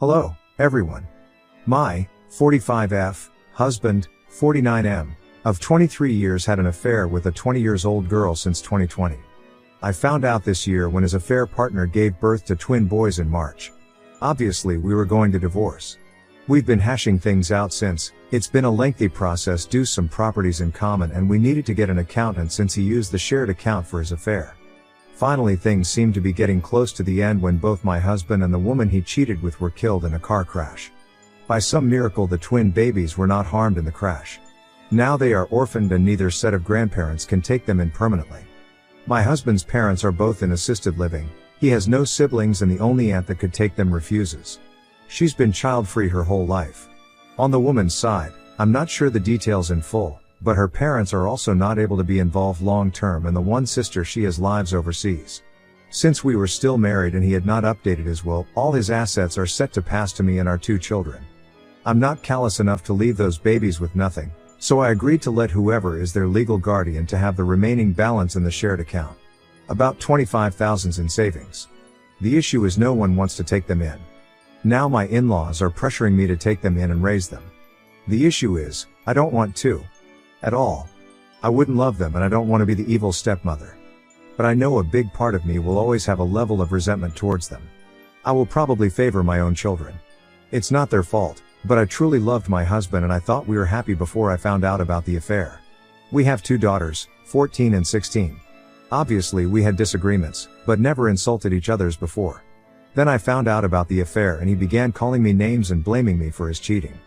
Hello, everyone. My 45F husband, 49M, of 23 years had an affair with a 20 years old girl since 2020. I found out this year when his affair partner gave birth to twin boys in March. Obviously we were going to divorce. We've been hashing things out since. It's been a lengthy process due to some properties in common, and we needed to get an accountant since he used the shared account for his affair. Finally things seemed to be getting close to the end when both my husband and the woman he cheated with were killed in a car crash. By some miracle the twin babies were not harmed in the crash. Now they are orphaned and neither set of grandparents can take them in permanently. My husband's parents are both in assisted living. He has no siblings and the only aunt that could take them refuses. She's been child-free her whole life. On the woman's side, I'm not sure the details in full, but her parents are also not able to be involved long-term, and the one sister she has lives overseas. Since we were still married and he had not updated his will, all his assets are set to pass to me and our two children. I'm not callous enough to leave those babies with nothing, so I agreed to let whoever is their legal guardian to have the remaining balance in the shared account. About $25,000 in savings. The issue is no one wants to take them in. Now my in-laws are pressuring me to take them in and raise them. The issue is, I don't want to. At all. I wouldn't love them and I don't want to be the evil stepmother. But I know a big part of me will always have a level of resentment towards them. I will probably favor my own children. It's not their fault, but I truly loved my husband and I thought we were happy before I found out about the affair. We have two daughters, 14 and 16. Obviously we had disagreements, but never insulted each other's before. Then I found out about the affair and he began calling me names and blaming me for his cheating.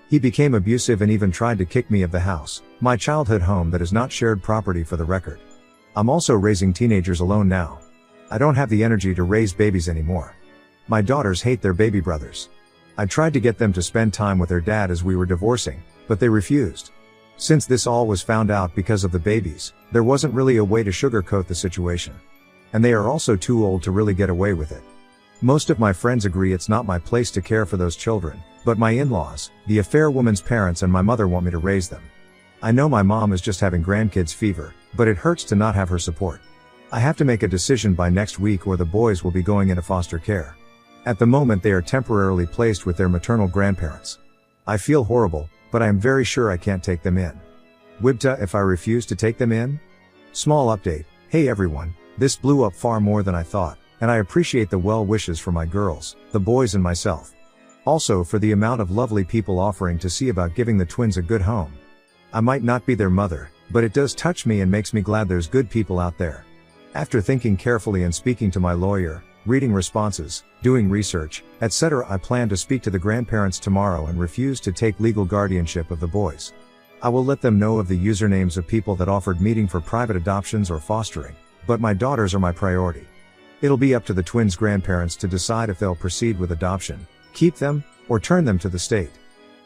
He became abusive and even tried to kick me of the house, my childhood home that is not shared property for the record. I'm also raising teenagers alone now. I don't have the energy to raise babies anymore. My daughters hate their baby brothers. I tried to get them to spend time with their dad as we were divorcing, but they refused. Since this all was found out because of the babies, there wasn't really a way to sugarcoat the situation. And they are also too old to really get away with it. Most of my friends agree it's not my place to care for those children, but my in-laws, the affair woman's parents and my mother want me to raise them. I know my mom is just having grandkids fever, but it hurts to not have her support. I have to make a decision by next week or the boys will be going into foster care. At the moment they are temporarily placed with their maternal grandparents. I feel horrible, but I am very sure I can't take them in. Wibta if I refuse to take them in? Small update. Hey everyone, this blew up far more than I thought, and I appreciate the well wishes for my girls, the boys and myself. Also for the amount of lovely people offering to see about giving the twins a good home. I might not be their mother, but it does touch me and makes me glad there's good people out there. After thinking carefully and speaking to my lawyer, reading responses, doing research, etc., I plan to speak to the grandparents tomorrow and refuse to take legal guardianship of the boys. I will let them know of the usernames of people that offered meeting for private adoptions or fostering, but my daughters are my priority. It'll be up to the twins' grandparents to decide if they'll proceed with adoption, keep them, or turn them to the state.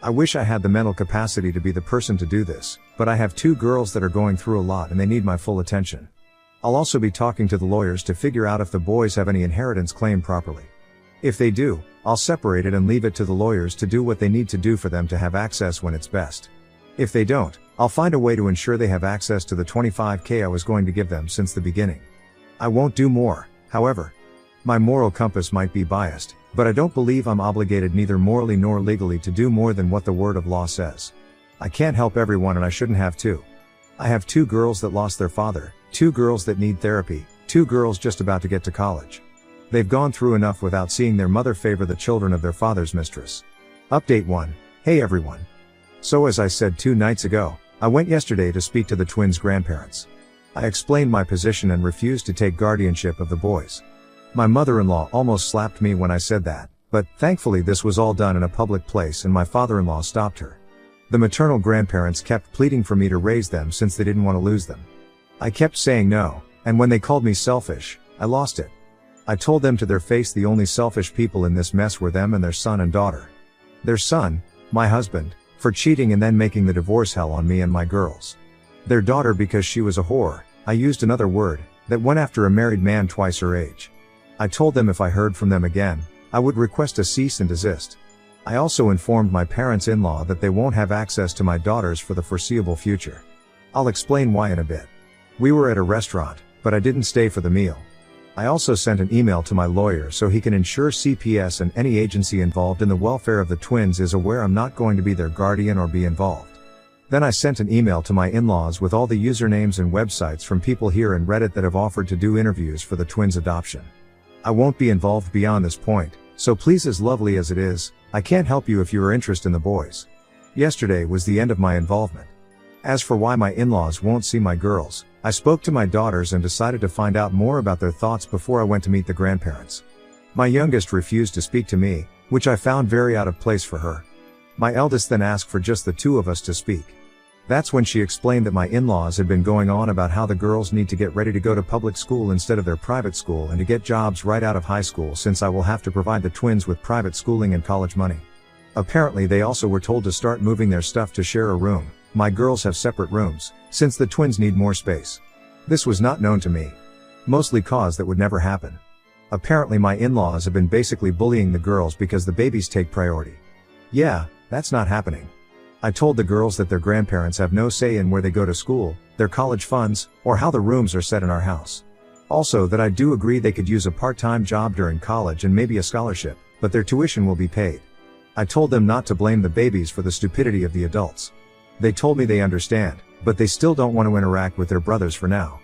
I wish I had the mental capacity to be the person to do this, but I have two girls that are going through a lot and they need my full attention. I'll also be talking to the lawyers to figure out if the boys have any inheritance claim properly. If they do, I'll separate it and leave it to the lawyers to do what they need to do for them to have access when it's best. If they don't, I'll find a way to ensure they have access to the $25,000 I was going to give them since the beginning. I won't do more, however. My moral compass might be biased, but I don't believe I'm obligated neither morally nor legally to do more than what the word of law says. I can't help everyone and I shouldn't have to. I have two girls that lost their father, two girls that need therapy, two girls just about to get to college. They've gone through enough without seeing their mother favor the children of their father's mistress. Update 1. Hey everyone. So as I said 2 nights ago, I went yesterday to speak to the twins' grandparents. I explained my position and refused to take guardianship of the boys. My mother-in-law almost slapped me when I said that, but thankfully this was all done in a public place and my father-in-law stopped her. The maternal grandparents kept pleading for me to raise them since they didn't want to lose them. I kept saying no, and when they called me selfish, I lost it. I told them to their face the only selfish people in this mess were them and their son and daughter. Their son, my husband, for cheating and then making the divorce hell on me and my girls. Their daughter because she was a whore, I used another word, that went after a married man twice her age. I told them if I heard from them again, I would request a cease and desist. I also informed my parents-in-law that they won't have access to my daughters for the foreseeable future. I'll explain why in a bit. We were at a restaurant, but I didn't stay for the meal. I also sent an email to my lawyer so he can ensure CPS and any agency involved in the welfare of the twins is aware I'm not going to be their guardian or be involved. Then I sent an email to my in-laws with all the usernames and websites from people here in Reddit that have offered to do interviews for the twins' adoption. I won't be involved beyond this point, so please, as lovely as it is, I can't help you if you are interested in the boys. Yesterday was the end of my involvement. As for why my in-laws won't see my girls, I spoke to my daughters and decided to find out more about their thoughts before I went to meet the grandparents. My youngest refused to speak to me, which I found very out of place for her. My eldest then asked for just the two of us to speak. That's when she explained that my in-laws had been going on about how the girls need to get ready to go to public school instead of their private school and to get jobs right out of high school, since I will have to provide the twins with private schooling and college money. Apparently they also were told to start moving their stuff to share a room. My girls have separate rooms, since the twins need more space. This was not known to me. Mostly cause that would never happen. Apparently my in-laws have been basically bullying the girls because the babies take priority. Yeah, that's not happening. I told the girls that their grandparents have no say in where they go to school, their college funds, or how the rooms are set in our house. Also that I do agree they could use a part-time job during college and maybe a scholarship, but their tuition will be paid. I told them not to blame the babies for the stupidity of the adults. They told me they understand, but they still don't want to interact with their brothers for now.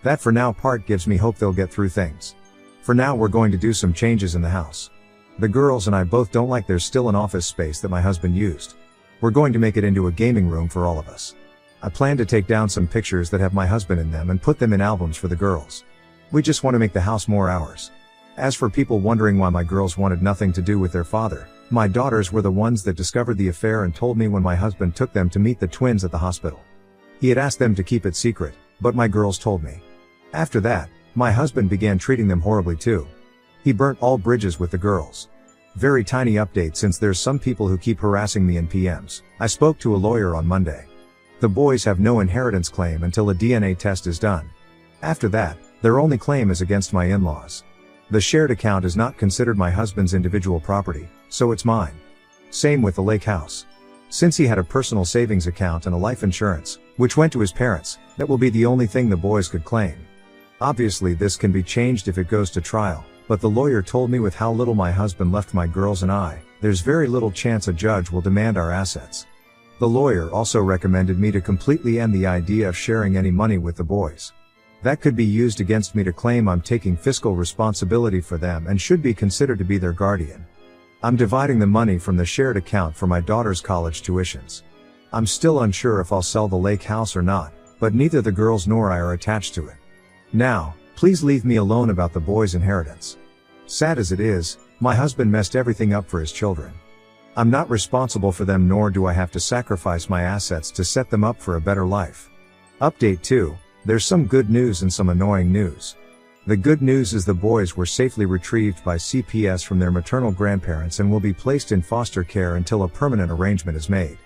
That for now part gives me hope they'll get through things. For now we're going to do some changes in the house. The girls and I both don't like there's still an office space that my husband used. We're going to make it into a gaming room for all of us. I plan to take down some pictures that have my husband in them and put them in albums for the girls. We just want to make the house more ours. As for people wondering why my girls wanted nothing to do with their father, my daughters were the ones that discovered the affair and told me when my husband took them to meet the twins at the hospital. He had asked them to keep it secret, but my girls told me. After that, my husband began treating them horribly too. He burnt all bridges with the girls. Very tiny update, since there's some people who keep harassing me in PMs. I spoke to a lawyer on Monday. The boys have no inheritance claim until a DNA test is done. After that, their only claim is against my in-laws. The shared account is not considered my husband's individual property, so it's mine. Same with the lake house. Since he had a personal savings account and a life insurance, which went to his parents, that will be the only thing the boys could claim. Obviously this can be changed if it goes to trial, but the lawyer told me with how little my husband left my girls and I, there's very little chance a judge will demand our assets. The lawyer also recommended me to completely end the idea of sharing any money with the boys. That could be used against me to claim I'm taking fiscal responsibility for them and should be considered to be their guardian. I'm dividing the money from the shared account for my daughter's college tuitions. I'm still unsure if I'll sell the lake house or not, but neither the girls nor I are attached to it. Now, please leave me alone about the boys' inheritance. Sad as it is, my husband messed everything up for his children. I'm not responsible for them, nor do I have to sacrifice my assets to set them up for a better life. Update 2. There's some good news and some annoying news. The good news is the boys were safely retrieved by CPS from their maternal grandparents and will be placed in foster care until a permanent arrangement is made.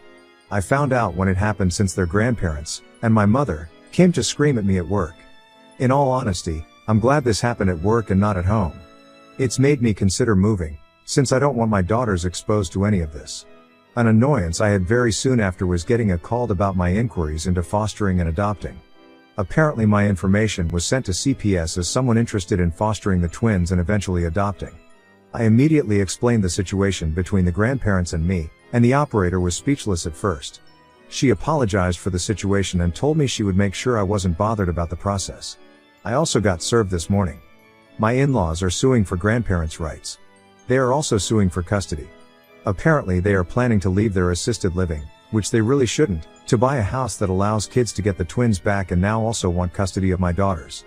I found out when it happened, since their grandparents, and my mother, came to scream at me at work. In all honesty, I'm glad this happened at work and not at home. It's made me consider moving, since I don't want my daughters exposed to any of this. An annoyance I had very soon after was getting a call about my inquiries into fostering and adopting. Apparently my information was sent to CPS as someone interested in fostering the twins and eventually adopting. I immediately explained the situation between the grandparents and me, and the operator was speechless at first. She apologized for the situation and told me she would make sure I wasn't bothered about the process. I also got served this morning. My in-laws are suing for grandparents' rights. They are also suing for custody. Apparently they are planning to leave their assisted living, which they really shouldn't, to buy a house that allows kids to get the twins back, and now also want custody of my daughters.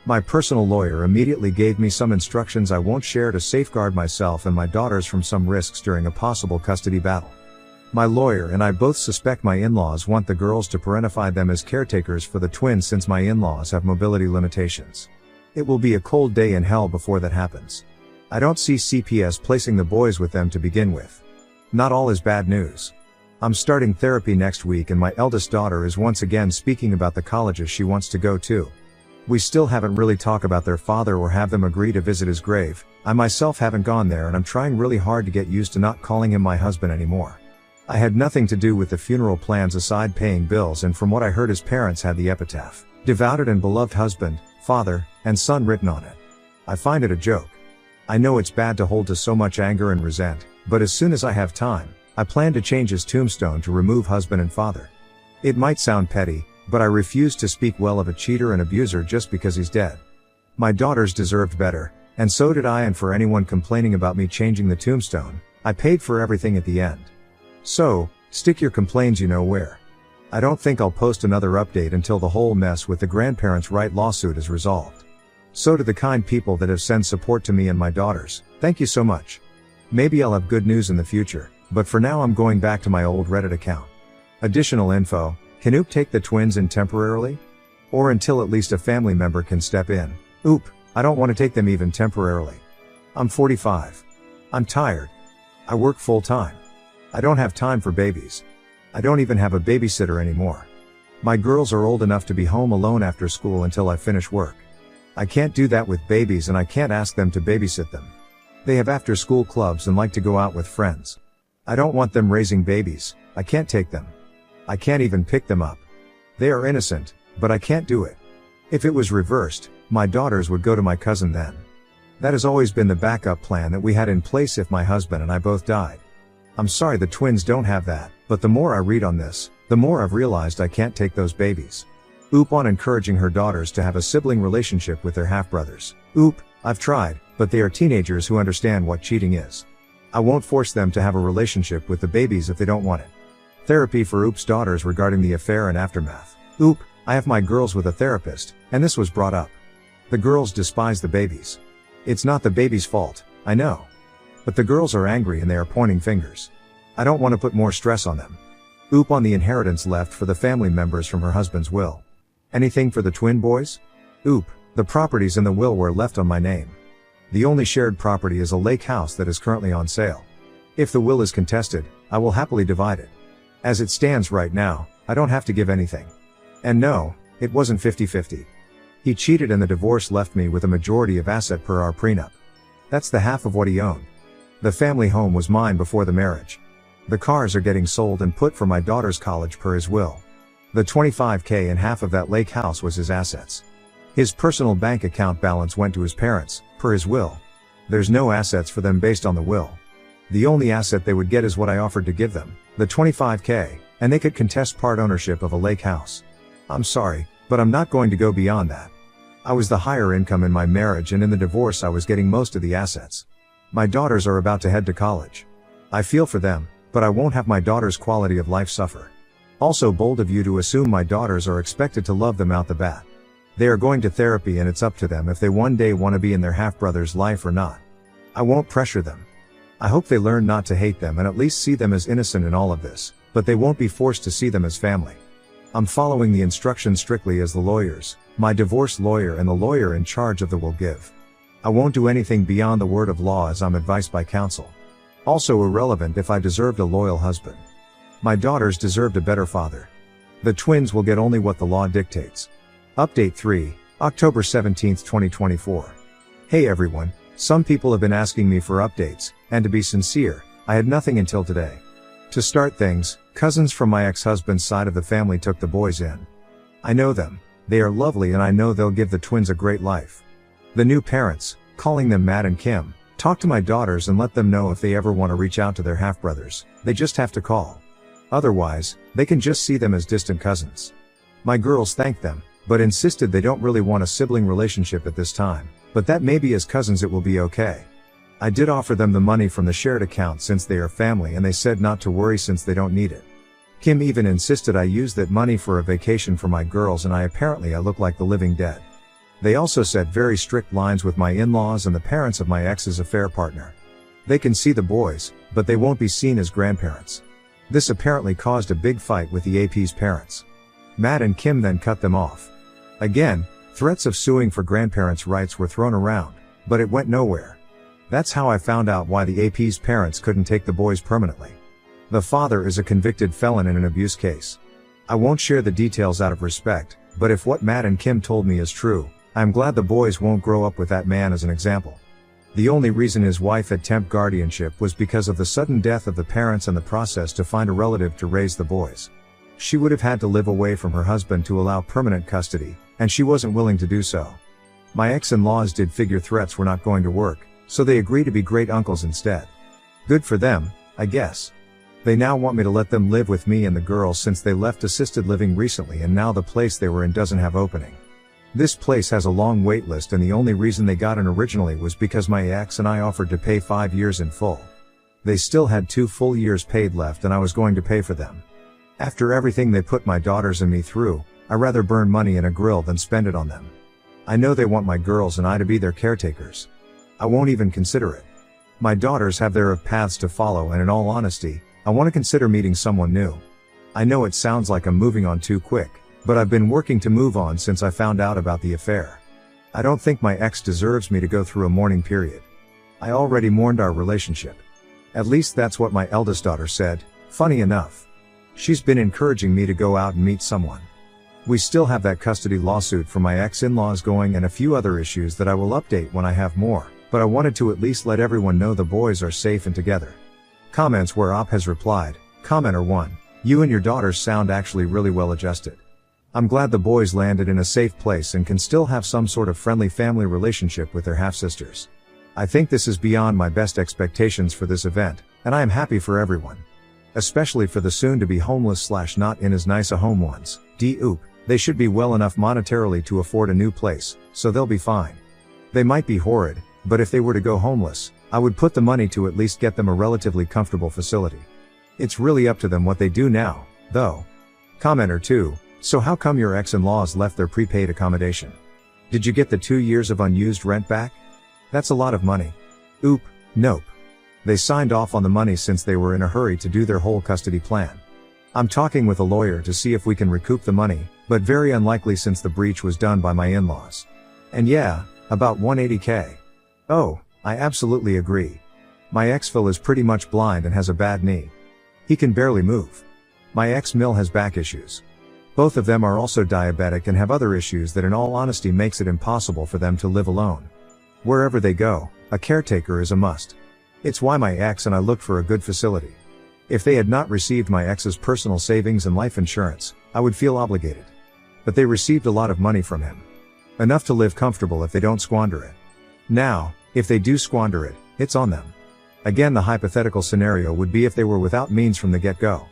My personal lawyer immediately gave me some instructions I won't share to safeguard myself and my daughters from some risks during a possible custody battle. My lawyer and I both suspect my in-laws want the girls to parentify them as caretakers for the twins, since my in-laws have mobility limitations. It will be a cold day in hell before that happens. I don't see CPS placing the boys with them to begin with. Not all is bad news. I'm starting therapy next week, and my eldest daughter is once again speaking about the colleges she wants to go to. We still haven't really talked about their father or have them agree to visit his grave. I myself haven't gone there, and I'm trying really hard to get used to not calling him my husband anymore. I had nothing to do with the funeral plans aside paying bills, and from what I heard his parents had the epitaph, "Devoted and beloved husband, father, and son" written on it. I find it a joke. I know it's bad to hold to so much anger and resent, but as soon as I have time, I plan to change his tombstone to remove husband and father. It might sound petty, but I refuse to speak well of a cheater and abuser just because he's dead. My daughters deserved better, and so did I, and for anyone complaining about me changing the tombstone, I paid for everything at the end. So, stick your complaints you know where. I don't think I'll post another update until the whole mess with the grandparents' right lawsuit is resolved. So to the kind people that have sent support to me and my daughters, thank you so much. Maybe I'll have good news in the future, but for now I'm going back to my old Reddit account. Additional info: can Oop take the twins in temporarily? Or until at least a family member can step in? Oop, I don't want to take them even temporarily. I'm 45. I'm tired. I work full time. I don't have time for babies. I don't even have a babysitter anymore. My girls are old enough to be home alone after school until I finish work. I can't do that with babies, and I can't ask them to babysit them. They have after school clubs and like to go out with friends. I don't want them raising babies. I can't take them. I can't even pick them up. They are innocent, but I can't do it. If it was reversed, my daughters would go to my cousin then. That has always been the backup plan that we had in place if my husband and I both died. I'm sorry the twins don't have that, but the more I read on this, the more I've realized I can't take those babies. Oop on encouraging her daughters to have a sibling relationship with their half-brothers. Oop, I've tried, but they are teenagers who understand what cheating is. I won't force them to have a relationship with the babies if they don't want it. Therapy for Oop's daughters regarding the affair and aftermath. Oop, I have my girls with a therapist, and this was brought up. The girls despise the babies. It's not the baby's fault, I know. But the girls are angry and they are pointing fingers. I don't want to put more stress on them. Oop on the inheritance left for the family members from her husband's will. Anything for the twin boys? Oop, the properties in the will were left on my name. The only shared property is a lake house that is currently on sale. If the will is contested, I will happily divide it. As it stands right now, I don't have to give anything. And no, it wasn't 50-50. He cheated and the divorce left me with a majority of asset per our prenup. That's the half of what he owned. The family home was mine before the marriage. The cars are getting sold and put for my daughter's college per his will. The $25,000 and half of that lake house was his assets. His personal bank account balance went to his parents, per his will. There's no assets for them based on the will. The only asset they would get is what I offered to give them, the $25,000, and they could contest part ownership of a lake house. I'm sorry, but I'm not going to go beyond that. I was the higher income in my marriage, and in the divorce I was getting most of the assets. My daughters are about to head to college. I feel for them, but I won't have my daughters' quality of life suffer. Also bold of you to assume my daughters are expected to love them out the bat. They are going to therapy and it's up to them if they one day want to be in their half-brother's life or not. I won't pressure them. I hope they learn not to hate them and at least see them as innocent in all of this, but they won't be forced to see them as family. I'm following the instructions strictly as the lawyers, my divorce lawyer and the lawyer in charge of the will give. I won't do anything beyond the word of law as I'm advised by counsel. Also irrelevant if I deserved a loyal husband. My daughters deserved a better father. The twins will get only what the law dictates. Update 3, October 17, 2024. Hey everyone, some people have been asking me for updates, and to be sincere, I had nothing until today. To start things, cousins from my ex-husband's side of the family took the boys in. I know them, they are lovely and I know they'll give the twins a great life. The new parents, calling them Matt and Kim, talk to my daughters and let them know if they ever want to reach out to their half-brothers, they just have to call. Otherwise, they can just see them as distant cousins. My girls thanked them, but insisted they don't really want a sibling relationship at this time, but that maybe as cousins it will be okay. I did offer them the money from the shared account since they are family and they said not to worry since they don't need it. Kim even insisted I use that money for a vacation for my girls and I look like the living dead. They also set very strict lines with my in-laws and the parents of my ex's affair partner. They can see the boys, but they won't be seen as grandparents. This apparently caused a big fight with the AP's parents. Matt and Kim then cut them off. Again, threats of suing for grandparents' rights were thrown around, but it went nowhere. That's how I found out why the AP's parents couldn't take the boys permanently. The father is a convicted felon in an abuse case. I won't share the details out of respect, but if what Matt and Kim told me is true, I'm glad the boys won't grow up with that man as an example. The only reason his wife had temp guardianship was because of the sudden death of the parents and the process to find a relative to raise the boys. She would have had to live away from her husband to allow permanent custody, and she wasn't willing to do so. My ex-in-laws did figure threats were not going to work, so they agreed to be great uncles instead. Good for them, I guess. They now want me to let them live with me and the girls since they left assisted living recently and now the place they were in doesn't have opening. This place has a long wait list and the only reason they got in originally was because my ex and I offered to pay 5 years in full. They still had 2 full years paid left and I was going to pay for them. After everything they put my daughters and me through, I'd rather burn money in a grill than spend it on them. I know they want my girls and I to be their caretakers. I won't even consider it. My daughters have their paths to follow and in all honesty, I want to consider meeting someone new. I know it sounds like I'm moving on too quick, but I've been working to move on since I found out about the affair. I don't think my ex deserves me to go through a mourning period. I already mourned our relationship. At least that's what my eldest daughter said, funny enough. She's been encouraging me to go out and meet someone. We still have that custody lawsuit from my ex-in-laws going and a few other issues that I will update when I have more, but I wanted to at least let everyone know the boys are safe and together. Comments where Op has replied, Commenter 1, you and your daughters sound actually really well adjusted. I'm glad the boys landed in a safe place and can still have some sort of friendly family relationship with their half-sisters. I think this is beyond my best expectations for this event, and I am happy for everyone. Especially for the soon-to-be homeless/not in as nice a home ones. They should be well enough monetarily to afford a new place, so they'll be fine. They might be horrid, but if they were to go homeless, I would put the money to at least get them a relatively comfortable facility. It's really up to them what they do now, though. Commenter 2, so how come your ex-in-laws left their prepaid accommodation? Did you get the 2 years of unused rent back? That's a lot of money. Nope. They signed off on the money since they were in a hurry to do their whole custody plan. I'm talking with a lawyer to see if we can recoup the money, but very unlikely since the breach was done by my in-laws. And yeah, about $180K. Oh, I absolutely agree. My ex-Phil is pretty much blind and has a bad knee. He can barely move. My ex-Mill has back issues. Both of them are also diabetic and have other issues that in all honesty makes it impossible for them to live alone. Wherever they go, a caretaker is a must. It's why my ex and I looked for a good facility. If they had not received my ex's personal savings and life insurance, I would feel obligated. But they received a lot of money from him. Enough to live comfortable if they don't squander it. Now, if they do squander it, it's on them. Again, the hypothetical scenario would be if they were without means from the get-go.